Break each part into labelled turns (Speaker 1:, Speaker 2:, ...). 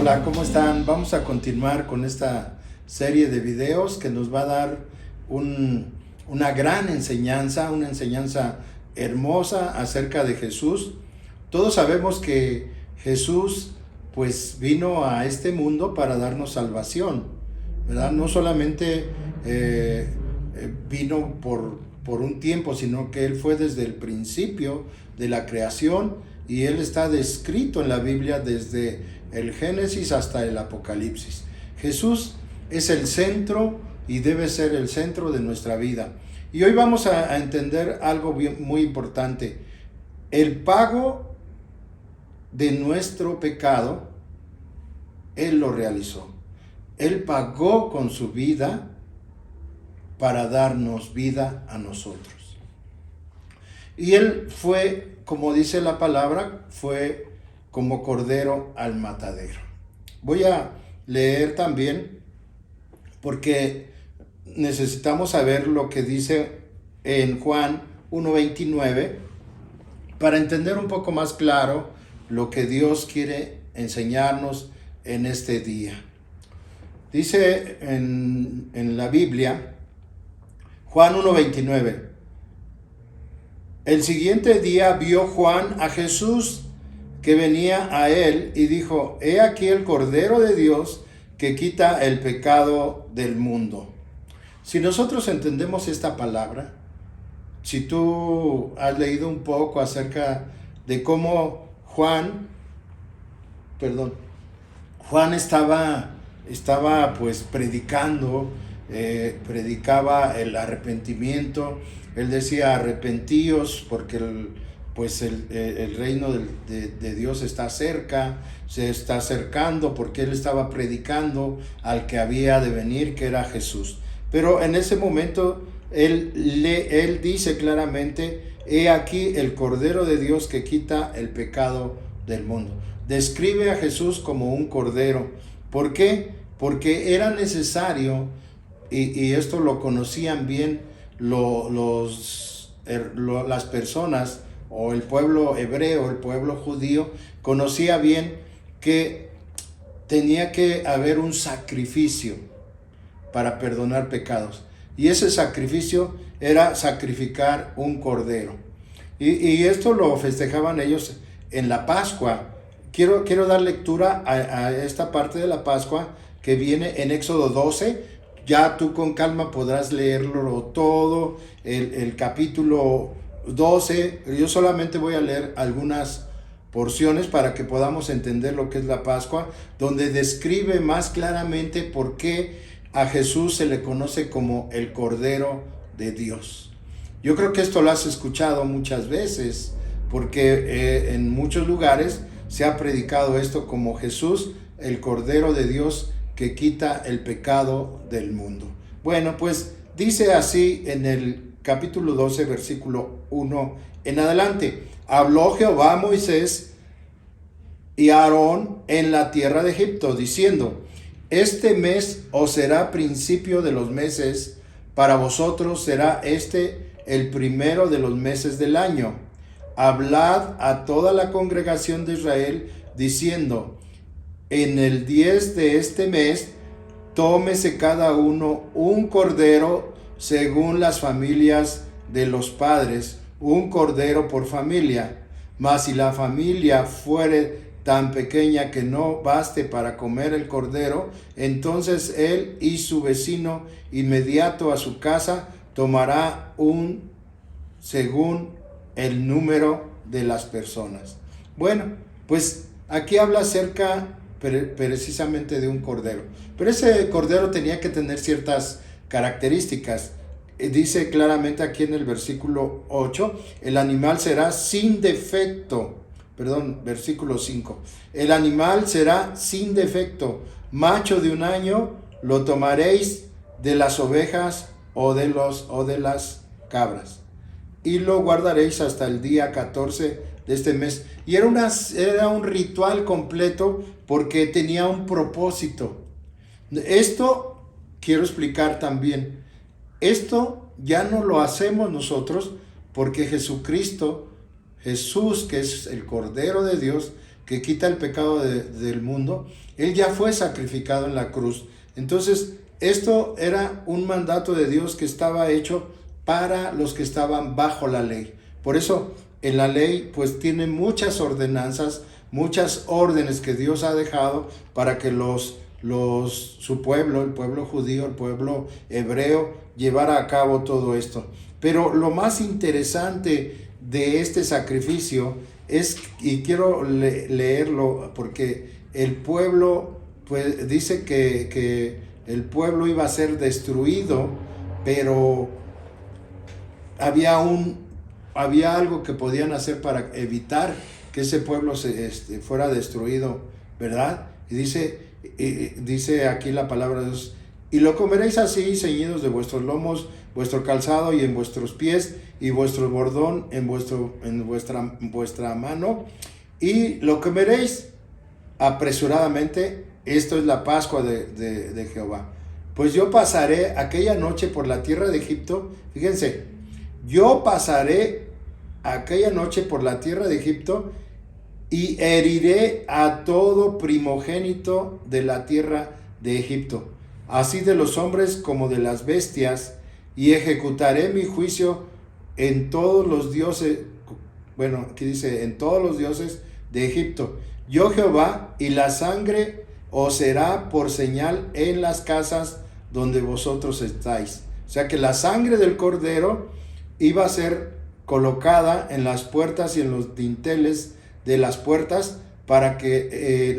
Speaker 1: Hola, ¿cómo están? Vamos a continuar con esta serie de videos que nos va a dar una gran enseñanza, una enseñanza hermosa acerca de Jesús. Todos sabemos que Jesús pues vino a este mundo para darnos salvación, ¿verdad? No solamente vino por un tiempo, sino que Él fue desde el principio de la creación y Él está descrito en la Biblia desde el Génesis hasta el Apocalipsis. Jesús es el centro y debe ser el centro de nuestra vida. Y hoy vamos a entender algo muy importante. El pago de nuestro pecado, Él lo realizó. Él pagó con su vida para darnos vida a nosotros. Y Él fue, como dice la palabra, fue como cordero al matadero. Voy a leer también porque necesitamos saber lo que dice en Juan 1:29 para entender un poco más claro lo que Dios quiere enseñarnos en este día. Dice en la Biblia, Juan 1:29, el siguiente día vio Juan a Jesús que venía a él y dijo, he aquí el Cordero de Dios que quita el pecado del mundo. Si nosotros entendemos esta palabra, si tú has leído un poco acerca de cómo Juan estaba pues predicando, predicaba el arrepentimiento. Él decía arrepentíos porque el reino de Dios está cerca, se está acercando, porque Él estaba predicando al que había de venir, que era Jesús. Pero en ese momento Él dice claramente, he aquí el Cordero de Dios que quita el pecado del mundo. Describe a Jesús como un cordero. ¿Por qué? Porque era necesario, y esto lo conocían bien las personas, o el pueblo hebreo, el pueblo judío, conocía bien que tenía que haber un sacrificio para perdonar pecados. Y ese sacrificio era sacrificar un cordero. Y esto lo festejaban ellos en la Pascua. Quiero dar lectura a esta parte de la Pascua que viene en Éxodo 12. Ya tú con calma podrás leerlo todo, el capítulo 12. Yo solamente voy a leer algunas porciones para que podamos entender lo que es la Pascua, donde describe más claramente por qué a Jesús se le conoce como el Cordero de Dios. Yo creo que esto lo has escuchado muchas veces, porque en muchos lugares se ha predicado esto como Jesús, el Cordero de Dios que quita el pecado del mundo. Bueno, pues dice así en el capítulo 12, versículo 1 en adelante. Habló Jehová a Moisés y a Aarón en la tierra de Egipto, diciendo, este mes os será principio de los meses, para vosotros será este el primero de los meses del año. Hablad a toda la congregación de Israel, diciendo, en el 10 de este mes, tómese cada uno un cordero según las familias de los padres, un cordero por familia. Mas si la familia fuere tan pequeña que no baste para comer el cordero, entonces él y su vecino inmediato a su casa tomará un según el número de las personas. Bueno, pues aquí habla acerca precisamente de un cordero, pero ese cordero tenía que tener ciertas características. Dice claramente aquí en el versículo 8, el animal será sin defecto. Versículo 5. El animal será sin defecto, macho de un año, lo tomaréis de las ovejas o de las cabras, y lo guardaréis hasta el día 14 de este mes. Y era un ritual completo porque tenía un propósito. Esto quiero explicar también. Esto ya no lo hacemos nosotros porque Jesús, que es el Cordero de Dios, que quita el pecado del mundo, Él ya fue sacrificado en la cruz. Entonces, esto era un mandato de Dios que estaba hecho para los que estaban bajo la ley. Por eso, en la ley, pues tiene muchas ordenanzas, muchas órdenes que Dios ha dejado para que su pueblo, el pueblo judío, el pueblo hebreo, llevara a cabo todo esto. Pero lo más interesante de este sacrificio es, y quiero leerlo porque el pueblo, pues dice que el pueblo iba a ser destruido, pero había algo que podían hacer para evitar que ese pueblo fuera destruido, ¿verdad? Y dice aquí la palabra de Dios: y lo comeréis así, ceñidos de vuestros lomos, vuestro calzado y en vuestros pies, y vuestro bordón en vuestra mano, y lo comeréis apresuradamente. Esto es la Pascua de Jehová. Pues yo pasaré aquella noche por la tierra de Egipto. Fíjense, yo pasaré aquella noche por la tierra de Egipto y heriré a todo primogénito de la tierra de Egipto, así de los hombres como de las bestias, y ejecutaré mi juicio en todos los dioses, bueno, aquí dice, en todos los dioses de Egipto. Yo Jehová, y la sangre os será por señal en las casas donde vosotros estáis. O sea que la sangre del cordero iba a ser colocada en las puertas y en los dinteles de las puertas para que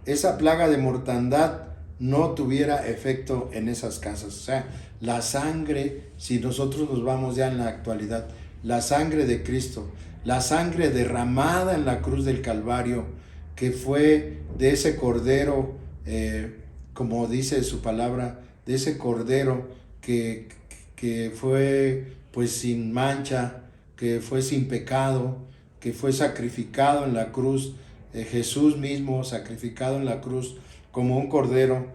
Speaker 1: esa plaga de mortandad no tuviera efecto en esas casas. O sea, la sangre, si nosotros nos vamos ya en la actualidad, la sangre de Cristo, la sangre derramada en la cruz del Calvario, que fue de ese cordero, como dice su palabra, de ese cordero que fue pues sin mancha, que fue sin pecado, que fue sacrificado en la cruz, Jesús mismo sacrificado en la cruz como un cordero,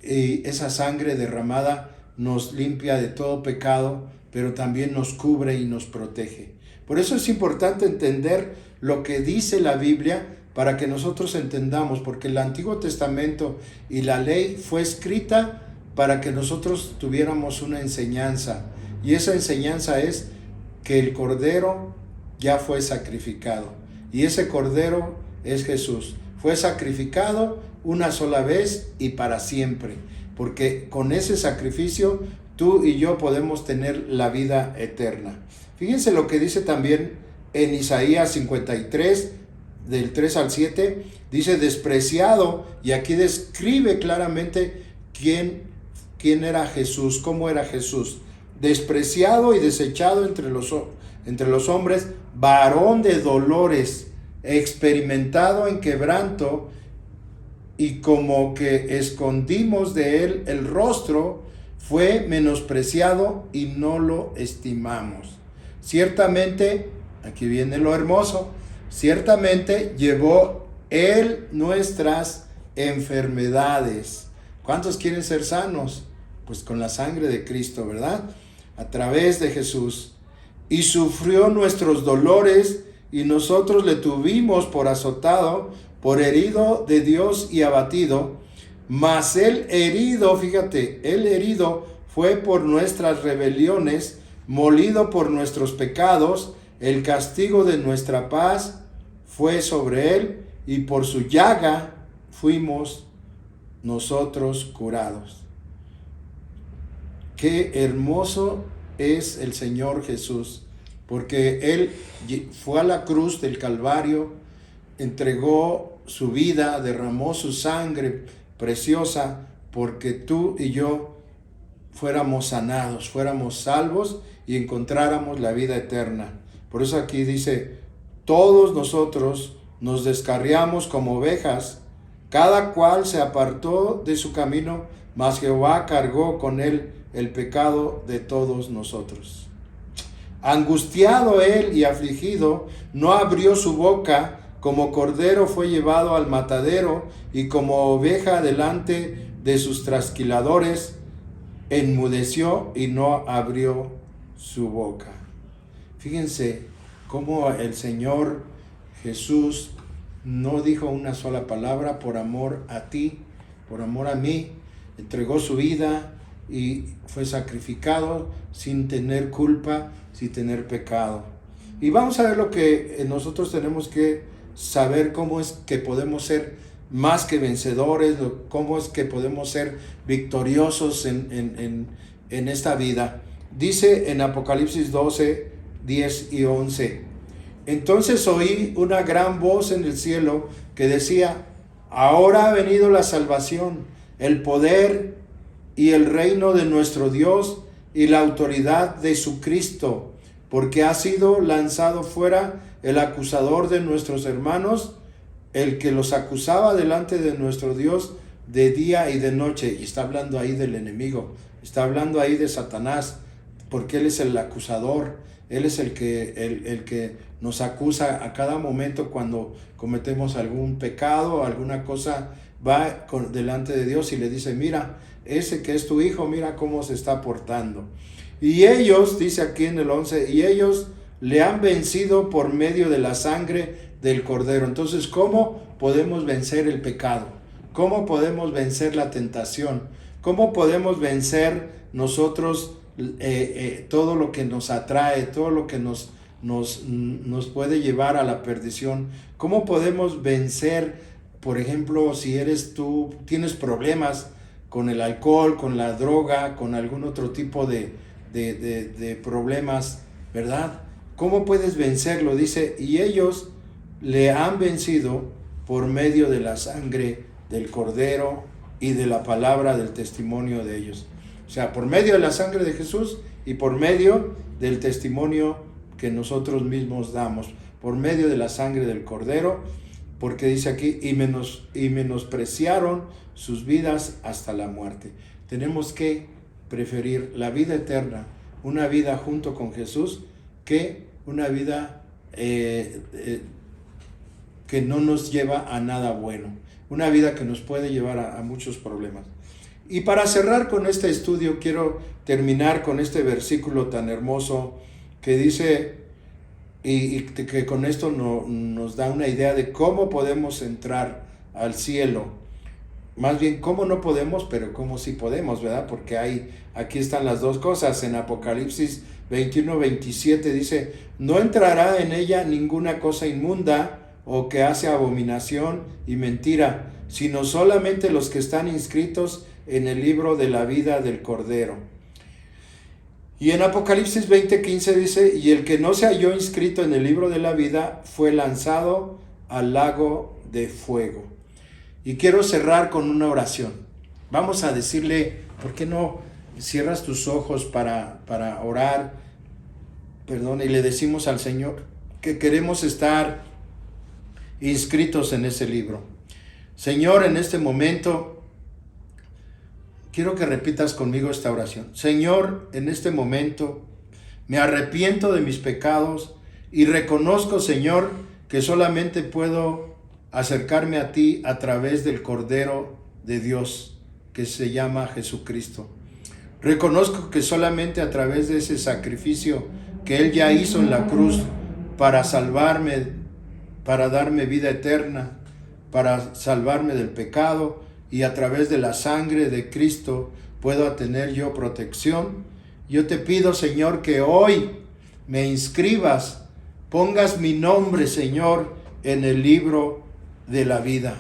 Speaker 1: y esa sangre derramada nos limpia de todo pecado, pero también nos cubre y nos protege. Por eso es importante entender lo que dice la Biblia para que nosotros entendamos, porque el Antiguo Testamento y la ley fue escrita para que nosotros tuviéramos una enseñanza, y esa enseñanza es que el Cordero ya fue sacrificado, y ese Cordero es Jesús. Fue sacrificado una sola vez y para siempre, porque con ese sacrificio tú y yo podemos tener la vida eterna. Fíjense lo que dice también en Isaías 53, del 3 al 7, dice despreciado, y aquí describe claramente quién era Jesús, cómo era Jesús. Despreciado y desechado entre los hombres, varón de dolores, experimentado en quebranto, y como que escondimos de él el rostro, fue menospreciado y no lo estimamos. Ciertamente, aquí viene lo hermoso, ciertamente llevó él nuestras enfermedades. ¿Cuántos quieren ser sanos? Pues con la sangre de Cristo, ¿verdad? A través de Jesús. Y sufrió nuestros dolores, y nosotros le tuvimos por azotado, por herido de Dios y abatido. Mas él herido, fíjate, él herido fue por nuestras rebeliones, molido por nuestros pecados. El castigo de nuestra paz fue sobre él, y por su llaga fuimos nosotros curados. Qué hermoso es el Señor Jesús, porque Él fue a la cruz del Calvario, entregó su vida, derramó su sangre preciosa, porque tú y yo fuéramos sanados, fuéramos salvos y encontráramos la vida eterna. Por eso aquí dice, todos nosotros nos descarriamos como ovejas, cada cual se apartó de su camino, mas Jehová cargó con él el pecado de todos nosotros. Angustiado él y afligido, no abrió su boca, como cordero fue llevado al matadero, y como oveja delante de sus trasquiladores, enmudeció y no abrió su boca. Fíjense cómo el Señor Jesús no dijo una sola palabra por amor a ti, por amor a mí, entregó su vida y fue sacrificado sin tener culpa, sin tener pecado. Y vamos a ver lo que nosotros tenemos que saber, cómo es que podemos ser más que vencedores, cómo es que podemos ser victoriosos en esta vida. Dice en Apocalipsis 12, 10 y 11: entonces oí una gran voz en el cielo que decía: ahora ha venido la salvación, el poder y el reino de nuestro Dios y la autoridad de su Cristo, porque ha sido lanzado fuera el acusador de nuestros hermanos, el que los acusaba delante de nuestro Dios de día y de noche. Y está hablando ahí del enemigo, está hablando ahí de Satanás, porque él es el acusador, él es el que nos acusa a cada momento cuando cometemos algún pecado, alguna cosa, va delante de Dios y le dice: mira, ese que es tu hijo, mira cómo se está portando. Y ellos, dice aquí en el 11, y ellos le han vencido por medio de la sangre del Cordero. Entonces, ¿cómo podemos vencer el pecado? ¿Cómo podemos vencer la tentación? ¿Cómo podemos vencer nosotros todo lo que nos atrae, todo lo que nos puede llevar a la perdición? ¿Cómo podemos vencer, por ejemplo, si tú tienes problemas con el alcohol, con la droga, con algún otro tipo de problemas, ¿verdad? ¿Cómo puedes vencerlo? Dice: y ellos le han vencido por medio de la sangre del Cordero y de la palabra del testimonio de ellos. O sea, por medio de la sangre de Jesús y por medio del testimonio que nosotros mismos damos, por medio de la sangre del Cordero, porque dice aquí: y menospreciaron sus vidas hasta la muerte. Tenemos que preferir la vida eterna, una vida junto con Jesús, que una vida que no nos lleva a nada bueno, una vida que nos puede llevar a muchos problemas. Y para cerrar con este estudio, quiero terminar con este versículo tan hermoso que dice, y que con esto nos da una idea de cómo podemos entrar al cielo. Más bien, cómo no podemos, pero cómo sí podemos, ¿verdad? Porque aquí están las dos cosas. En Apocalipsis 21, 27 dice: no entrará en ella ninguna cosa inmunda o que hace abominación y mentira, sino solamente los que están inscritos en el libro de la vida del Cordero. Y en Apocalipsis 20:15 dice: y el que no se halló inscrito en el libro de la vida fue lanzado al lago de fuego. Y quiero cerrar con una oración. Vamos a decirle, ¿por qué no cierras tus ojos para orar? Perdón, y le decimos al Señor que queremos estar inscritos en ese libro. Señor, en este momento quiero que repitas conmigo esta oración. Señor, en este momento me arrepiento de mis pecados y reconozco, Señor, que solamente puedo acercarme a ti a través del Cordero de Dios, que se llama Jesucristo. Reconozco que solamente a través de ese sacrificio que Él ya hizo en la cruz para salvarme, para darme vida eterna, para salvarme del pecado, y a través de la sangre de Cristo puedo tener yo protección. Yo te pido, Señor, que hoy me inscribas, pongas mi nombre, Señor, en el libro de la vida,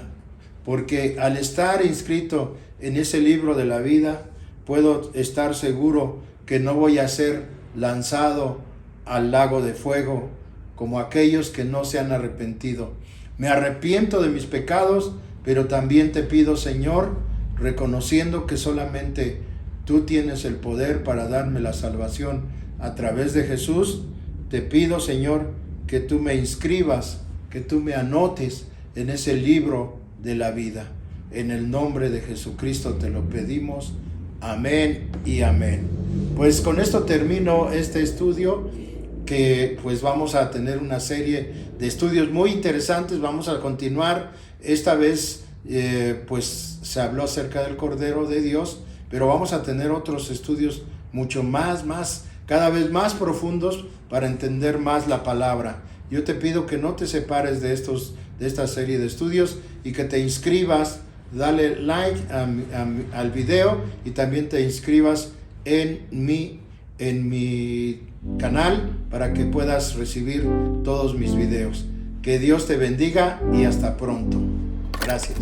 Speaker 1: porque al estar inscrito en ese libro de la vida, puedo estar seguro que no voy a ser lanzado al lago de fuego como aquellos que no se han arrepentido. Me arrepiento de mis pecados, pero también te pido, Señor, reconociendo que solamente tú tienes el poder para darme la salvación a través de Jesús, te pido, Señor, que tú me inscribas, que tú me anotes en ese libro de la vida. En el nombre de Jesucristo te lo pedimos. Amén y amén. Pues con esto termino este estudio, que pues vamos a tener una serie de estudios muy interesantes. Vamos a continuar. Esta vez pues se habló acerca del Cordero de Dios, pero vamos a tener otros estudios mucho más cada vez más profundos para entender más la palabra. Yo te pido que no te separes de esta serie de estudios y que te inscribas, dale like al video y también te inscribas en mi canal para que puedas recibir todos mis videos. Que Dios te bendiga y hasta pronto. Gracias.